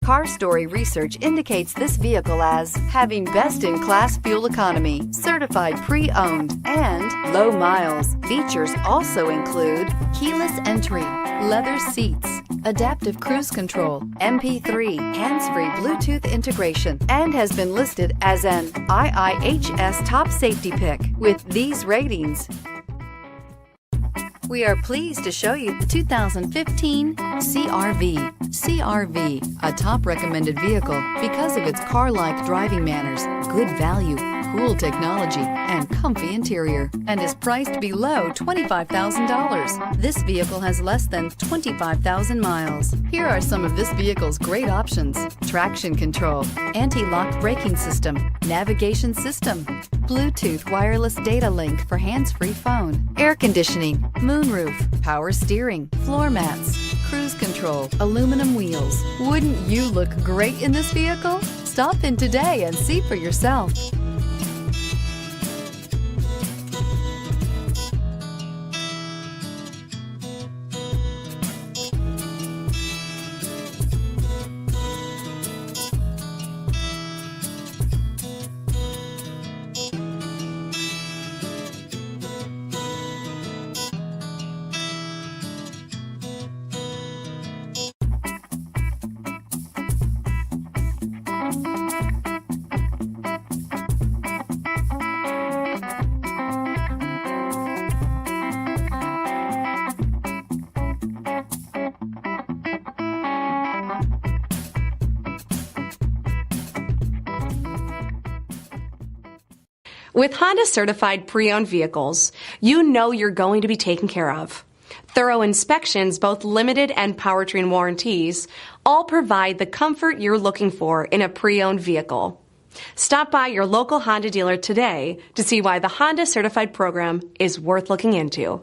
Car Story research indicates this vehicle as having best-in-class fuel economy, certified pre-owned, and low miles. Features also include keyless entry, leather seats, adaptive cruise control, MP3, hands-free Bluetooth integration, and has been listed as an IIHS top safety pick with these ratings. We are pleased to show you the 2015 CR-V. CR-V, a top recommended vehicle because of its car-like driving manners, good value, cool technology, and comfy interior, and is priced below $25,000. This vehicle has less than 25,000 miles. Here are some of this vehicle's great options: traction control, anti-lock braking system, navigation system, Bluetooth wireless data link for hands-free phone, air conditioning, moonroof, power steering, floor mats, cruise control, aluminum wheels. Wouldn't you look great in this vehicle? Stop in today and see for yourself. With Honda certified pre-owned vehicles, you know you're going to be taken care of. Thorough inspections, both limited and powertrain warranties, all provide the comfort you're looking for in a pre-owned vehicle. Stop by your local Honda dealer today to see why the Honda certified program is worth looking into.